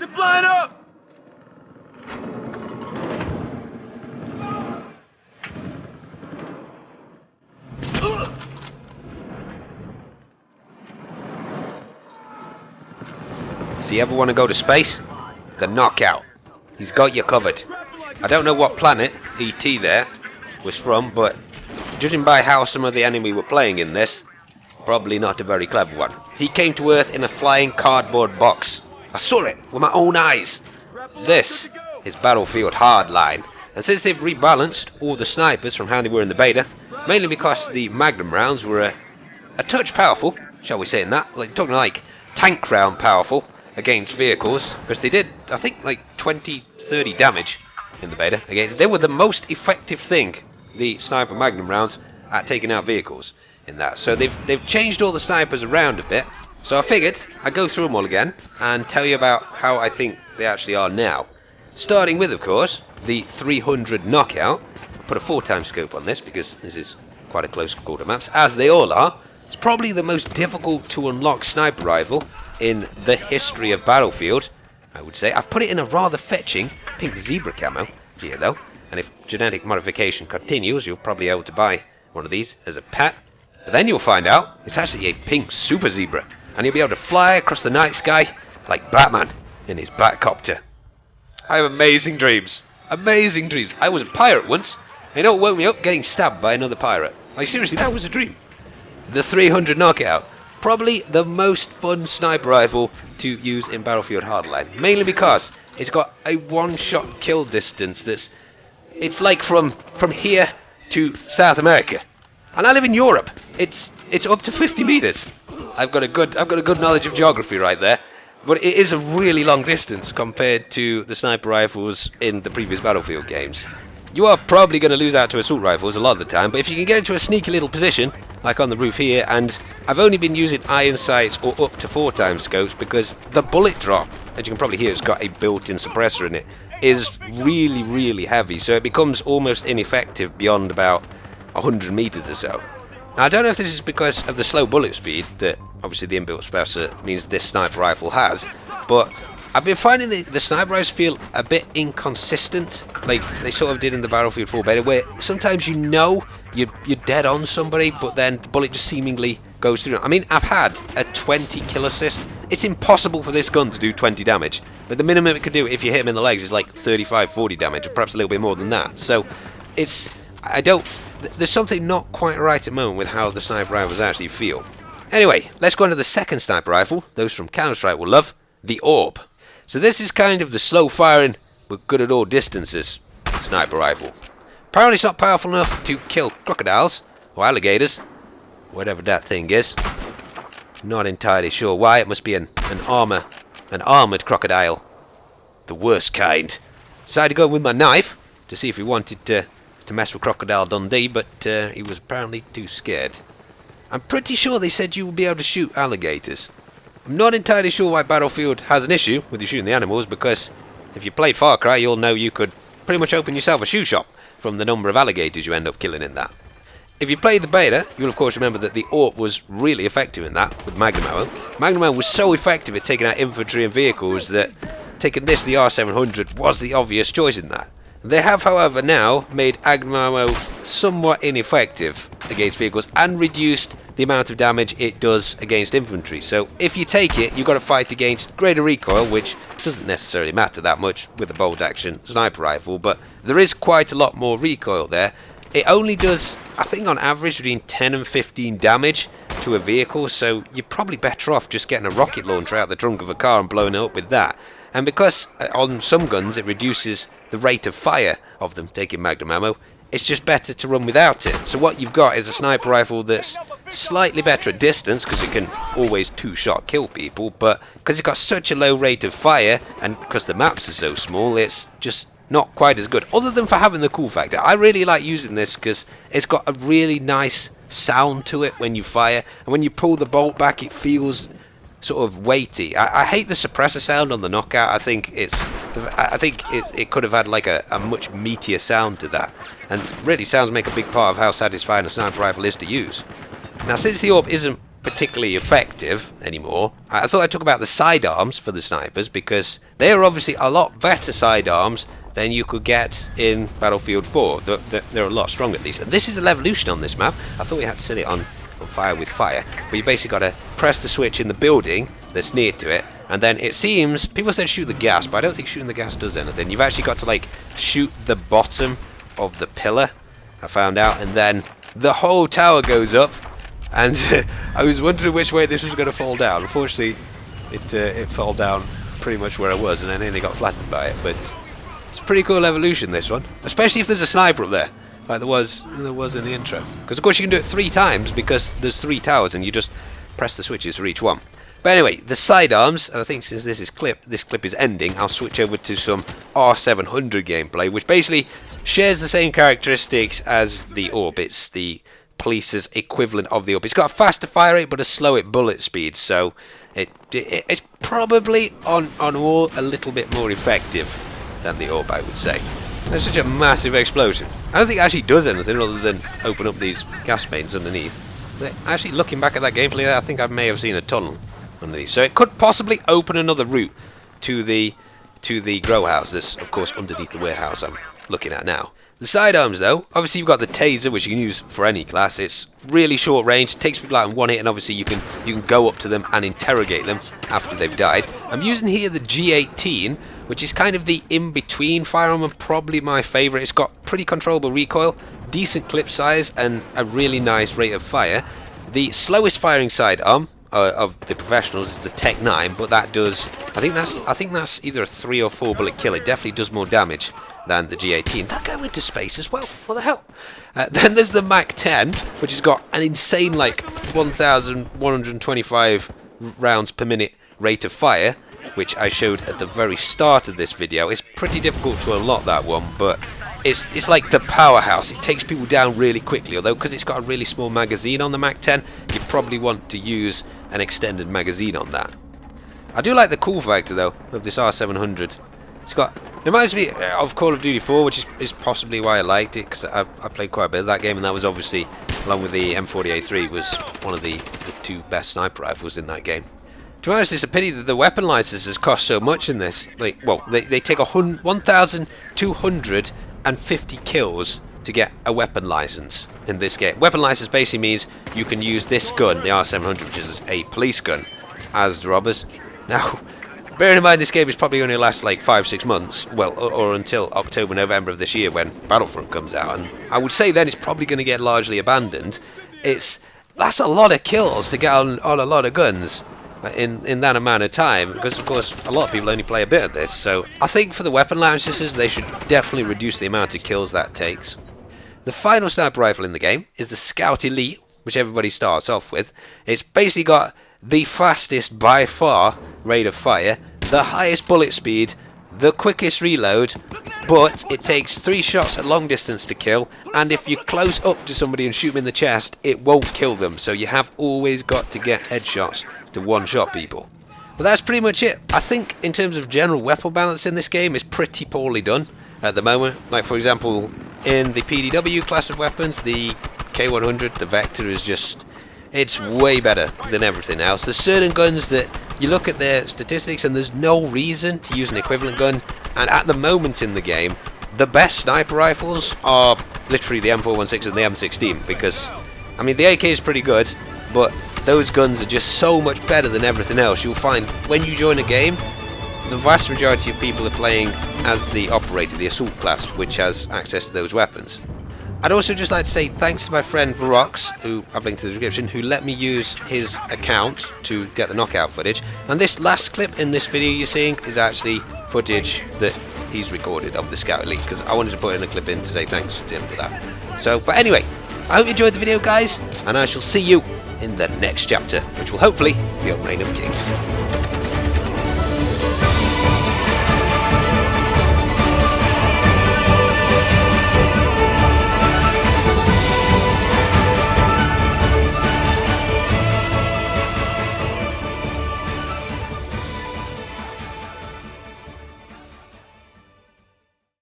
are flying up! So you ever want to go to space? The Knockout. He's got you covered. I don't know what planet E.T. there was from, but judging by how some of the enemy were playing in this, probably not a very clever one. He came to Earth in a flying cardboard box. I saw it with my own eyes. This is Battlefield Hardline, and since they've rebalanced all the snipers from how they were in the beta, mainly because the Magnum rounds were a touch powerful, shall we say in that, like talking like tank round powerful against vehicles, because they did, I think, like 20-30 damage in the beta against. They were the most effective thing, the sniper Magnum rounds, at taking out vehicles in that. So they've changed all the snipers around a bit. So I figured I'd go through them all again and tell you about how I think they actually are now. Starting with, of course, the 300 Knockout. Put a 4x scope on this because this is quite a close quarter maps, as they all are. It's probably the most difficult to unlock sniper rifle in the history of Battlefield, I would say. I've put it in a rather fetching pink zebra camo here though, and if genetic modification continues, you'll probably be able to buy one of these as a pet. But then you'll find out it's actually a pink super zebra, and you'll be able to fly across the night sky like Batman in his Batcopter. I have amazing dreams. Amazing dreams. I was a pirate once, and you know what woke me up? Getting stabbed by another pirate. Like seriously, that was a dream. The 300 Knockout. Probably the most fun sniper rifle to use in Battlefield Hardline. Mainly because it's got a one-shot kill distance it's like from here to South America. And I live in Europe. It's up to 50 meters. I've got a good knowledge of geography right there. But it is a really long distance compared to the sniper rifles in the previous Battlefield games. You are probably going to lose out to assault rifles a lot of the time, but if you can get into a sneaky little position, like on the roof here, and I've only been using iron sights or up to 4x scopes because the bullet drop, as you can probably hear, it's got a built-in suppressor in it, is really, really heavy, so it becomes almost ineffective beyond about 100 meters or so. Now, I don't know if this is because of the slow bullet speed that obviously the inbuilt suppressor means this sniper rifle has, but I've been finding the sniper rifles feel a bit inconsistent, like they sort of did in the Battlefield 4 beta, where sometimes you know you're dead on somebody, but then the bullet just seemingly goes through. I mean, I've had a 20 kill assist. It's impossible for this gun to do 20 damage. But the minimum it could do if you hit him in the legs is like 35-40 damage, or perhaps a little bit more than that. So there's something not quite right at the moment with how the sniper rifles actually feel. Anyway, let's go on to the second sniper rifle, those from Counter-Strike will love, the Orb. So this is kind of the slow firing, but good at all distances sniper rifle. Apparently it's not powerful enough to kill crocodiles, or alligators, whatever that thing is. Not entirely sure why. It must be an armoured crocodile. The worst kind. Decided to go with my knife to see if he wanted to mess with Crocodile Dundee, but he was apparently too scared. I'm pretty sure they said you would be able to shoot alligators. I'm not entirely sure why Battlefield has an issue with you shooting the animals, because if you played Far Cry, you'll know you could pretty much open yourself a shoe shop from the number of alligators you end up killing in that. If you played the beta, you'll of course remember that the AWP was really effective in that with Magnum ammo. Magnum ammo was so effective at taking out infantry and vehicles that taking this, the R700, was the obvious choice in that. They have, however, now made Magnum ammo somewhat ineffective against vehicles and reduced the amount of damage it does against infantry. So if you take it, you've got to fight against greater recoil, which doesn't necessarily matter that much with a bolt action sniper rifle, but there is quite a lot more recoil there. It only does, I think on average, between 10 and 15 damage to a vehicle, so you're probably better off just getting a rocket launcher out the trunk of a car and blowing it up with that. And because on some guns it reduces the rate of fire of them taking Magnum ammo, it's just better to run without it. So what you've got is a sniper rifle that's slightly better at distance, because it can always two-shot kill people, but because it's got such a low rate of fire, and because the maps are so small, it's just not quite as good, other than for having the cool factor. I really like using this because it's got a really nice sound to it when you fire, and when you pull the bolt back it feels sort of weighty. I hate the suppressor sound on the Knockout. I think it could have had like a much meatier sound to that, and really sounds make a big part of how satisfying a sniper rifle is to use. Now, since the AWP isn't particularly effective anymore. I thought I'd talk about the sidearms for the snipers, because they are obviously a lot better sidearms than you could get in Battlefield 4. They're a lot stronger at least. And this is a Levolution on this map. I thought we had to set it on fire with fire, but you basically got to press the switch in the building that's near to it, and then it seems, people said shoot the gas, but I don't think shooting the gas does anything. You've actually got to like shoot the bottom of the pillar, I found out, and then the whole tower goes up. And I was wondering which way this was going to fall down. Unfortunately, it fell down pretty much where I was, and I nearly got flattened by it. But it's a pretty cool evolution, this one, especially if there's a sniper up there, like there was in the intro. Because of course you can do it 3 times, because there's 3 towers, and you just press the switches for each one. But anyway, the sidearms, and I think since this clip is ending, I'll switch over to some R700 gameplay, which basically shares the same characteristics as the Orb. It's the Police's equivalent of the Orb. It's got a faster fire rate, but a slower bullet speed, so it's probably on all a little bit more effective than the Orb, I would say. There's such a massive explosion. I don't think it actually does anything other than open up these gas mains underneath. But actually, looking back at that gameplay, I think I may have seen a tunnel underneath. So it could possibly open another route to the grow house that's, of course, underneath the warehouse I'm looking at now. The sidearms, though, obviously you've got the taser, which you can use for any class. It's really short range, takes people out in one hit, and obviously you can go up to them and interrogate them after they've died. I'm using here the G18, which is kind of the in-between firearm and probably my favourite. It's got pretty controllable recoil, decent clip size, and a really nice rate of fire. The slowest firing sidearm of the professionals is the Tech 9, but that does, I think that's either a 3 or 4 bullet kill. It definitely does more damage than the G18. That go into space as well. What the hell? Then there's the Mac 10, which has got an insane like 1,125 rounds per minute rate of fire, which I showed at the very start of this video. It's pretty difficult to unlock that one, but it's like the powerhouse. It takes people down really quickly, although because it's got a really small magazine on the Mac 10, you probably want to use an extended magazine on that. I do like the cool factor though of this R700. It reminds me of Call of Duty 4, which is possibly why I liked it, because I played quite a bit of that game, and that was obviously, along with the M40A3, was one of the 2 best sniper rifles in that game. To be honest, it's a pity that the weapon licenses cost so much in this. Like, well, they take 1,250 kills to get a weapon license in this game. Weapon license basically means you can use this gun, the R700, which is a police gun, as the robbers. Now, bearing in mind this game is probably going to last like 5-6 months, well, or until October, November of this year when Battlefront comes out, and I would say then it's probably going to get largely abandoned. That's a lot of kills to get on a lot of guns in that amount of time, because of course a lot of people only play a bit of this. So I think for the weapon licenses they should definitely reduce the amount of kills that takes. The final sniper rifle in the game is the Scout Elite, which everybody starts off with. It's basically got the fastest by far rate of fire, the highest bullet speed, the quickest reload, but it takes 3 shots at long distance to kill, and if you're close up to somebody and shoot them in the chest, it won't kill them, so you have always got to get headshots to one-shot people. But that's pretty much it. I think in terms of general weapon balance in this game is pretty poorly done at the moment. Like for example, in the PDW class of weapons, the K100, the Vector is just, it's way better than everything else. There's certain guns that you look at their statistics and there's no reason to use an equivalent gun, and at the moment in the game the best sniper rifles are literally the M416 and the M16, because I mean the AK is pretty good, but those guns are just so much better than everything else. You'll find when you join a game, the vast majority of people are playing as the operator, the assault class, which has access to those weapons. I'd also just like to say thanks to my friend Varox, who I've linked to the description, who let me use his account to get the knockout footage. And this last clip in this video you're seeing is actually footage that he's recorded of the Scout Elite, because I wanted to put in a clip in to say thanks to him for that. So, but anyway, I hope you enjoyed the video, guys, and I shall see you in the next chapter, which will hopefully be on Reign of Kings.